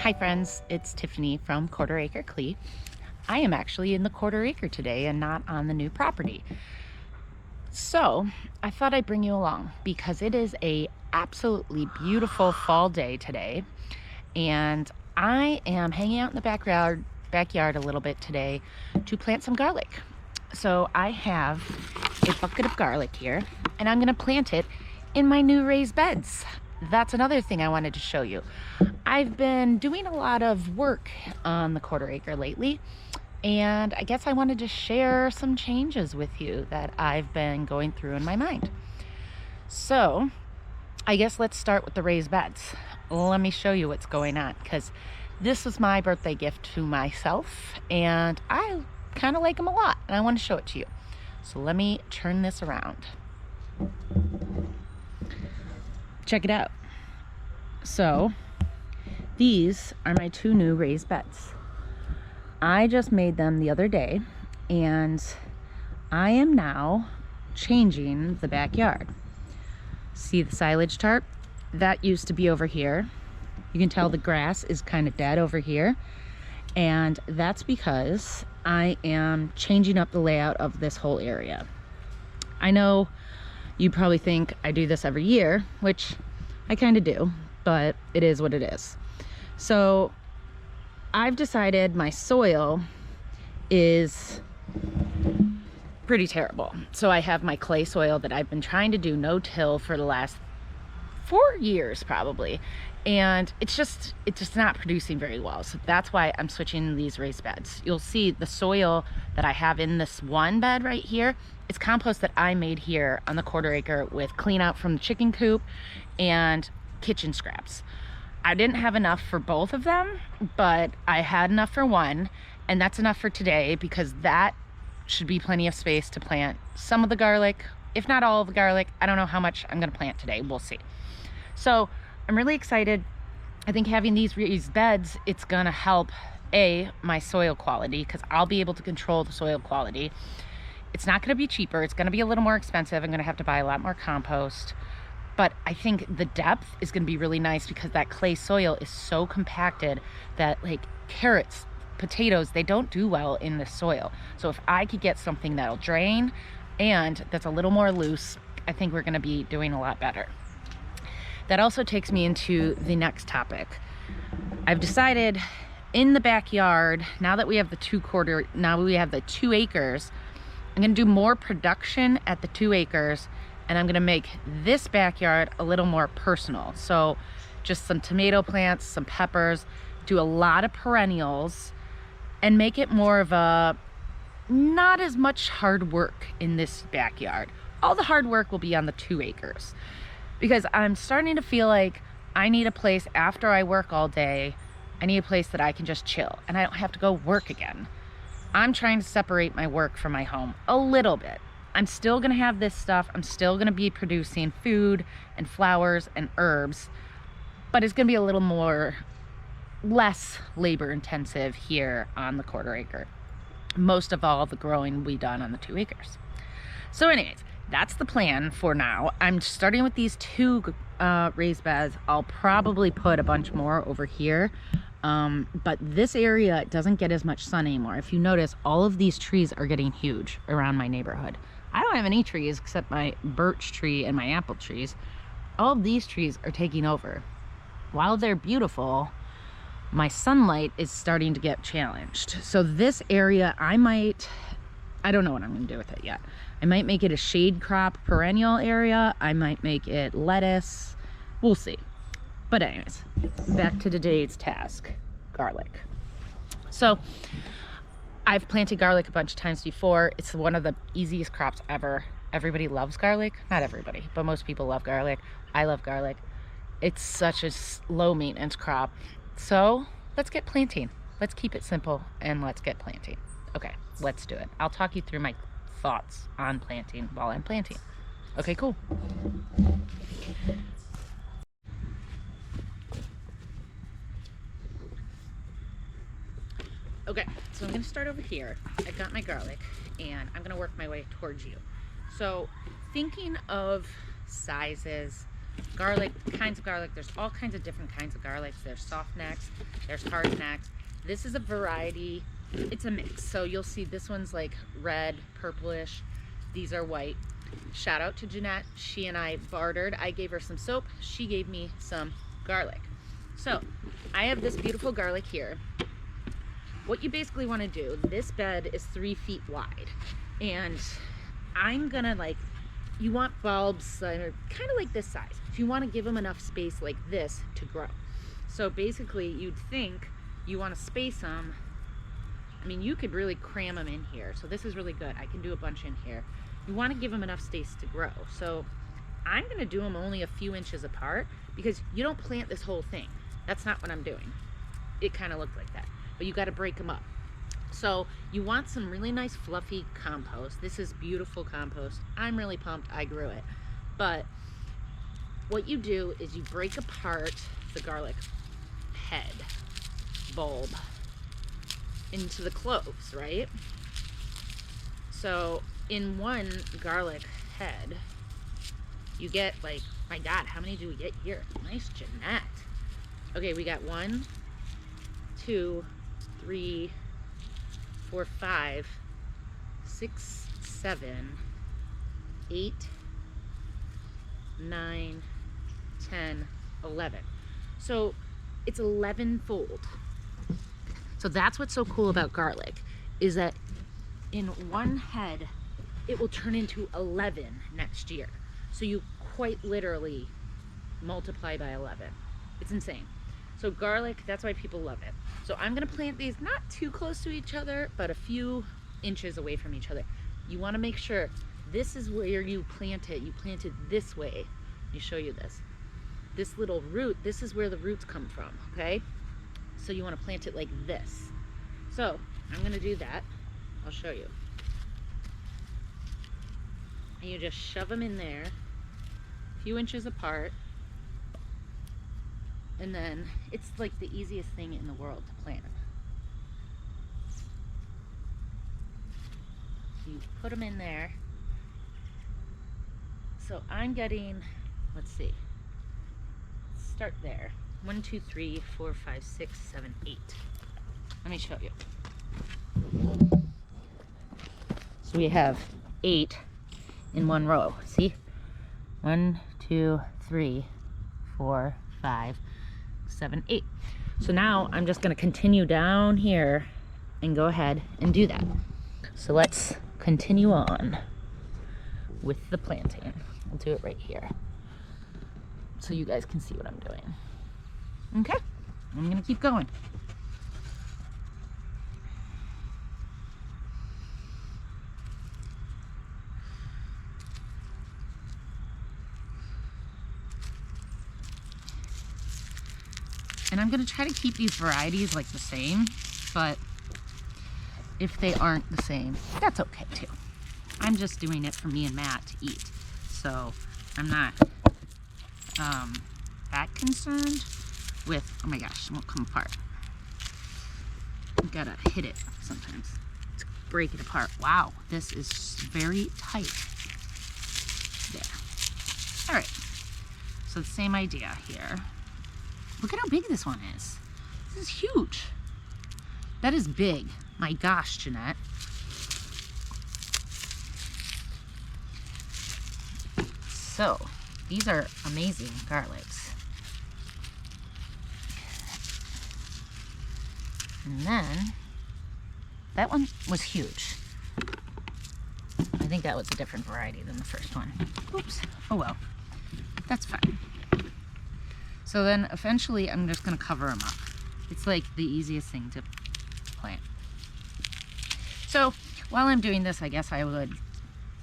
Hi friends, it's Tiffany from Quarter Acre CLE. I am actually in the quarter acre today and not on the new property. So I thought I'd bring you along because it is a absolutely beautiful fall day today, and I am hanging out in the backyard a little bit today to plant some garlic. So I have a bucket of garlic here, and I'm gonna plant it in my new raised beds. That's another thing I wanted to show you. I've been doing a lot of work on the quarter acre lately, and I guess I wanted to share some changes with you that I've been going through in my mind. So I guess let's start with the raised beds. Let me show you what's going on, because this was my birthday gift to myself and I kind of like them a lot and I want to show it to you. So let me turn this around. Check it out. So these are my two new raised beds. I just made them the other day, and I am now changing the backyard. See the silage tarp? That used to be over here. You can tell the grass is kind of dead over here, and that's because I am changing up the layout of this whole area. I know you probably think I do this every year, which I kind of do, but it is what it is. So I've decided my soil is pretty terrible. So I have my clay soil that I've been trying to do no-till for the last 4 years probably, and it's just not producing very well. So that's why I'm switching these raised beds. You'll see the soil that I have in this one bed right here, it's compost that I made here on the quarter acre with clean out from the chicken coop and kitchen scraps. I didn't have enough for both of them, but I had enough for one, and that's enough for today because that should be plenty of space to plant some of the garlic, if not all of the garlic. I don't know how much I'm gonna plant today, we'll see. So I'm really excited. I think having these raised beds, it's gonna help my soil quality, because I'll be able to control the soil quality. It's not gonna be cheaper, it's gonna be a little more expensive. I'm gonna have to buy a lot more compost. But I think the depth is going to be really nice because that clay soil is so compacted that, like, carrots, potatoes, they don't do well in this soil. So if I could get something that'll drain and that's a little more loose, I think we're going to be doing a lot better. That also takes me into the next topic. I've decided in the backyard, now that we have the 2 acres, I'm going to do more production at the 2 acres. And I'm gonna make this backyard a little more personal. So just some tomato plants, some peppers, do a lot of perennials, and make it more of a, not as much hard work in this backyard. All the hard work will be on the 2 acres. Because I'm starting to feel like I need a place after I work all day, I need a place that I can just chill and I don't have to go work again. I'm trying to separate my work from my home a little bit. I'm still gonna have this stuff. I'm still gonna be producing food and flowers and herbs, but it's gonna be a little less labor intensive here on the quarter acre. Most of all the growing will be done on the 2 acres. So anyways, that's the plan for now. I'm starting with these 2 raised beds. I'll probably put a bunch more over here. But this area doesn't get as much sun anymore. If you notice, all of these trees are getting huge around my neighborhood. I don't have any trees except my birch tree and my apple trees. All of these trees are taking over. While they're beautiful, my sunlight is starting to get challenged. So this area, I don't know what I'm gonna do with it yet. I might make it a shade crop perennial area. I might make it lettuce. We'll see. But anyways, back to today's task, garlic. So I've planted garlic a bunch of times before. It's one of the easiest crops ever. Everybody loves garlic. Not everybody, but most people love garlic. I love garlic. It's such a low maintenance crop. So let's get planting. Let's keep it simple and let's get planting. Okay, let's do it. I'll talk you through my thoughts on planting while I'm planting. Okay, cool. Okay, so I'm gonna start over here. I've got my garlic and I'm gonna work my way towards you. So thinking of sizes, garlic, kinds of garlic. There's all kinds of different kinds of garlics. There's soft necks, there's hard necks. This is a variety, it's a mix. So you'll see this one's like red, purplish. These are white. Shout out to Jeanette. She and I bartered. I gave her some soap. She gave me some garlic. So I have this beautiful garlic here. What you basically want to do, this bed is 3 feet wide. And I'm gonna you want bulbs that are kind of like this size. If you want to give them enough space like this to grow. So basically you'd think you want to space them. I mean, you could really cram them in here. So this is really good. I can do a bunch in here. You want to give them enough space to grow. So I'm going to do them only a few inches apart because you don't plant this whole thing. That's not what I'm doing. It kind of looked like that, but you got to break them up. So you want some really nice fluffy compost. This is beautiful compost. I'm really pumped I grew it. But what you do is you break apart the garlic head bulb into the cloves, right? So in one garlic head, you get my God, how many do we get here? Nice, Jeanette. Okay, we got 1, 2, 3, 4, 5, 6, 7, 8, 9, 10, 11. So it's 11-fold. So that's what's so cool about garlic, is that in one head, it will turn into 11 next year. So you quite literally multiply by 11. It's insane. So garlic, that's why people love it. So I'm gonna plant these not too close to each other, but a few inches away from each other. You wanna make sure this is where you plant it. You plant it this way. Let me show you this. This little root, this is where the roots come from, okay? So you wanna plant it like this. So I'm gonna do that. I'll show you. And you just shove them in there, a few inches apart. And then it's like the easiest thing in the world to plant. You put them in there. So I'm getting, let's see, start there. 1, 2, 3, 4, 5, 6, 7, 8. Let me show you. So we have 8 in one row. See? 1, 2, 3, 4, 5, 7, 8. So now I'm just going to continue down here and go ahead and do that. So let's continue on with the planting. I'll do it right here so you guys can see what I'm doing. Okay, I'm going to keep going. And I'm going to try to keep these varieties like the same, but if they aren't the same, that's okay too. I'm just doing it for me and Matt to eat. So I'm not that concerned with, oh my gosh, it won't come apart. You gotta hit it sometimes to break it apart. Wow, this is very tight. There. All right, so the same idea here. Look at how big this one is. This is huge. That is big. My gosh, Jeanette. So, these are amazing garlics. And then, that one was huge. I think that was a different variety than the first one. Oops. Oh well. That's fine. So then eventually I'm just going to cover them up. It's like the easiest thing to plant. So while I'm doing this, I guess I would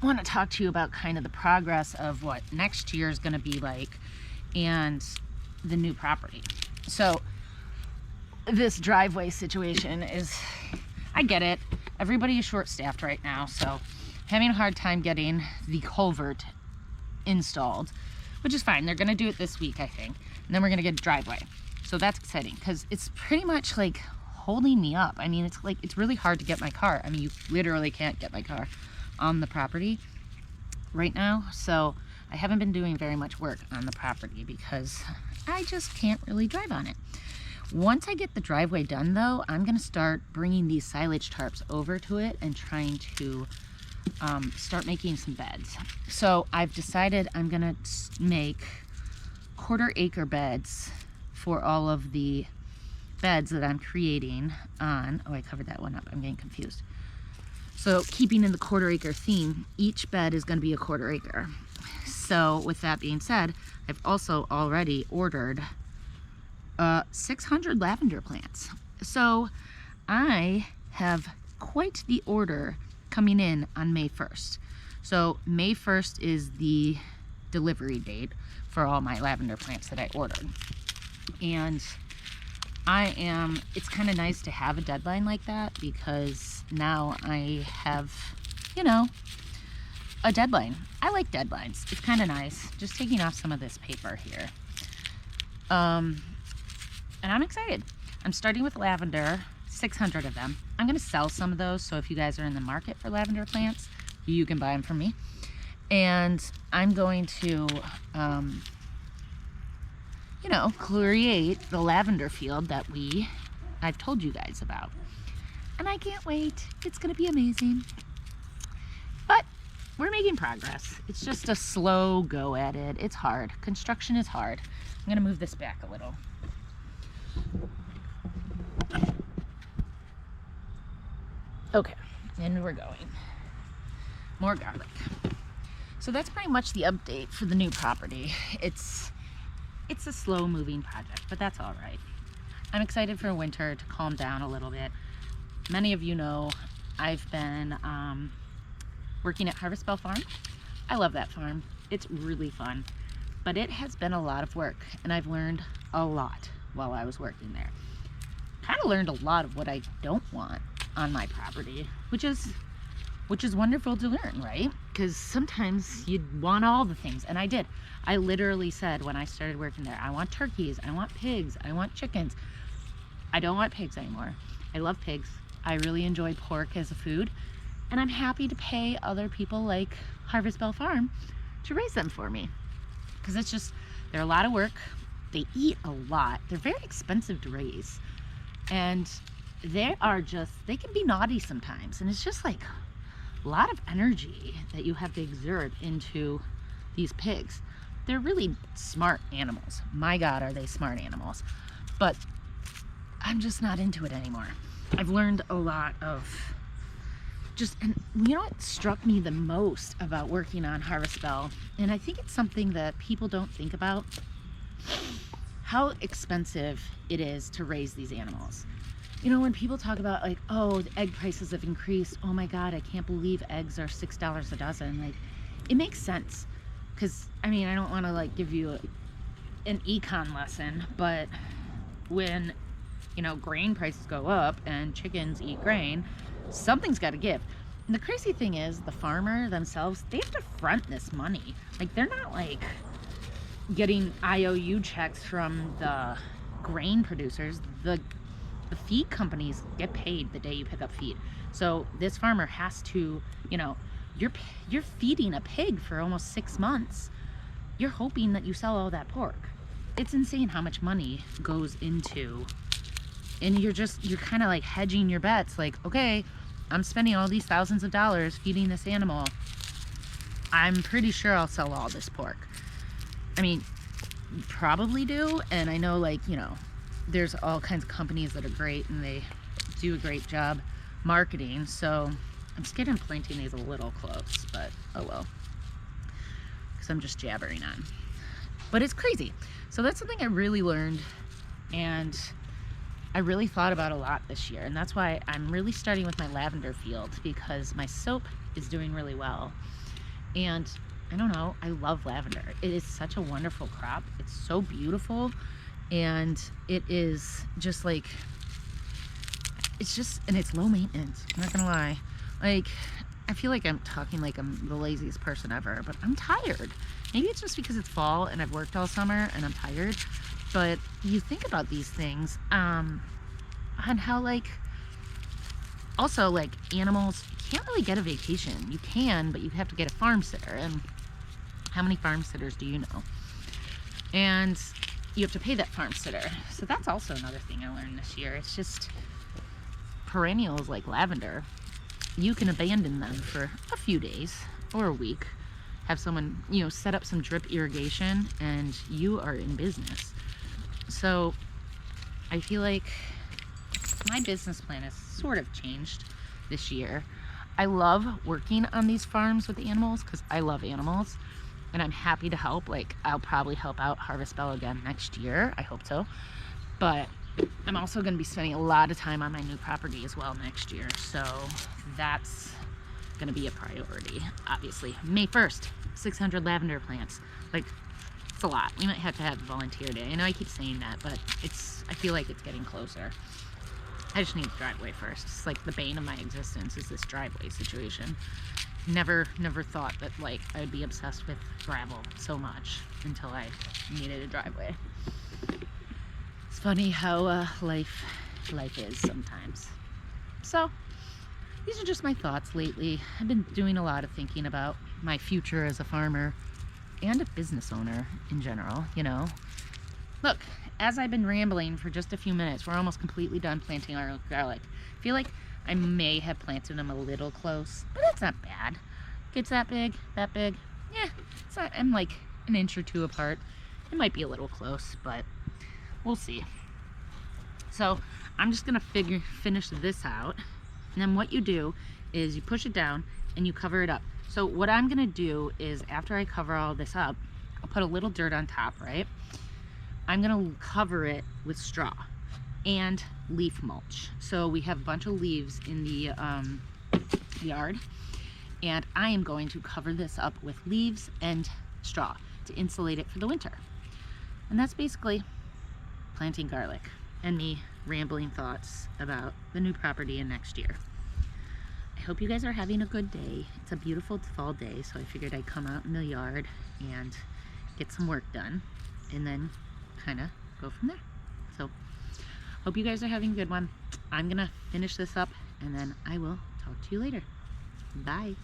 want to talk to you about kind of the progress of what next year is going to be like and the new property. So this driveway situation is, I get it. Everybody is short-staffed right now, so having a hard time getting the culvert installed, which is fine. They're going to do it this week, I think. And then we're going to get a driveway. So that's exciting because it's pretty much like holding me up. I mean, it's like, it's really hard to get my car. I mean, you literally can't get my car on the property right now. So I haven't been doing very much work on the property because I just can't really drive on it. Once I get the driveway done though, I'm gonna start bringing these silage tarps over to it and trying to start making some beds. So I've decided I'm gonna make quarter-acre beds for all of the beds that I'm creating on, oh, I covered that one up, I'm getting confused. So keeping in the quarter-acre theme, each bed is gonna be a quarter-acre. So with that being said, I've also already ordered 600 lavender plants. So I have quite the order coming in on May 1st. So May 1st is the delivery date for all my lavender plants that I ordered. And it's kind of nice to have a deadline like that because now I have, you know, a deadline. I like deadlines. It's kind of nice. Just taking off some of this paper here. And I'm excited. I'm starting with lavender, 600 of them. I'm gonna sell some of those, so if you guys are in the market for lavender plants, you can buy them from me. And I'm going to, you know, create the lavender field that I've told you guys about. And I can't wait. It's gonna be amazing. But we're making progress. It's just a slow go at it. It's hard. Construction is hard. I'm gonna move this back a little. Okay, and we're going. More garlic. So that's pretty much the update for the new property. It's a slow moving project, but that's all right. I'm excited for winter to calm down a little bit. Many of you know I've been working at Harvest Bell Farm. I love that farm. It's really fun, but it has been a lot of work and I've learned a lot while I was working there. Kind of learned a lot of what I don't want on my property, which is wonderful to learn, right? Because sometimes you want all the things, and I did. I literally said when I started working there, I want turkeys, I want pigs, I want chickens. I don't want pigs anymore. I love pigs. I really enjoy pork as a food, and I'm happy to pay other people like Harvest Bell Farm to raise them for me. Because it's just, they're a lot of work. They eat a lot. They're very expensive to raise. And they can be naughty sometimes. And it's just like a lot of energy that you have to exert into these pigs. They're really smart animals. My God, are they smart animals. But I'm just not into it anymore. I've learned a lot of and you know what struck me the most about working on Harvest Bell, and I think it's something that people don't think about, how expensive it is to raise these animals. You know, when people talk about like, oh, the egg prices have increased, oh my God, I can't believe eggs are $6 a dozen. Like, it makes sense. Because, I mean, I don't want to like give you an econ lesson, but when, you know, grain prices go up and chickens eat grain, something's got to give. And the crazy thing is the farmer themselves, they have to front this money. Like, they're not like getting IOU checks from the grain producers. The feed companies get paid the day you pick up feed. So this farmer has to, you know, you're feeding a pig for almost 6 months. You're hoping that you sell all that pork. It's insane how much money goes into, and you're kind of like hedging your bets. Like, okay, I'm spending all these thousands of dollars feeding this animal. I'm pretty sure I'll sell all this pork. I mean, you probably do. And I know, like, you know, there's all kinds of companies that are great and they do a great job marketing. So I'm scared I'm planting these a little close, but oh well, because I'm just jabbering on. But it's crazy. So that's something I really learned and I really thought about a lot this year. And that's why I'm really starting with my lavender field, because my soap is doing really well. And I don't know, I love lavender. It is such a wonderful crop. It's so beautiful. And it is just like, and it's low maintenance. I'm not gonna lie. Like, I feel like I'm talking like I'm the laziest person ever, but I'm tired. Maybe it's just because it's fall and I've worked all summer and I'm tired. But you think about these things, on how, like, also, like, animals, you can't really get a vacation. You can, but you have to get a farm sitter. And How many farm sitters do you know? And you have to pay that farm sitter. So that's also another thing I learned this year. It's just perennials like lavender. You can abandon them for a few days or a week. Have someone, you know, set up some drip irrigation and you are in business. So I feel like my business plan has sort of changed this year. I love working on these farms with animals because I love animals and I'm happy to help. Like, I'll probably help out Harvest Bell again next year. I hope so. But I'm also going to be spending a lot of time on my new property as well next year. So that's going to be a priority, obviously. May 1st, 600 lavender plants. Like, it's a lot. We might have to have a volunteer day. I know I keep saying that, but I feel like it's getting closer. I just need the driveway first. It's like the bane of my existence is this driveway situation. Never thought that like I would be obsessed with gravel so much until I needed a driveway. It's funny how life is sometimes. So these are just my thoughts lately. I've been doing a lot of thinking about my future as a farmer and a business owner in general, you know. Look, as I've been rambling for just a few minutes, we're almost completely done planting our garlic. I feel like I may have planted them a little close, but that's not bad. It's that big, yeah, it's not, I'm like an inch or two apart. It might be a little close, but we'll see. So I'm just gonna finish this out, and then what you do is you push it down and you cover it up. So what I'm gonna do is after I cover all this up, I'll put a little dirt on top, right? I'm gonna cover it with straw and leaf mulch. So we have a bunch of leaves in the yard, and I am going to cover this up with leaves and straw to insulate it for the winter. And that's basically planting garlic and me rambling thoughts about the new property and next year. I hope you guys are having a good day. It's a beautiful fall day, so I figured I'd come out in the yard and get some work done and then kind of go from there. So hope you guys are having a good one. I'm gonna finish this up and then I will talk to you later. Bye.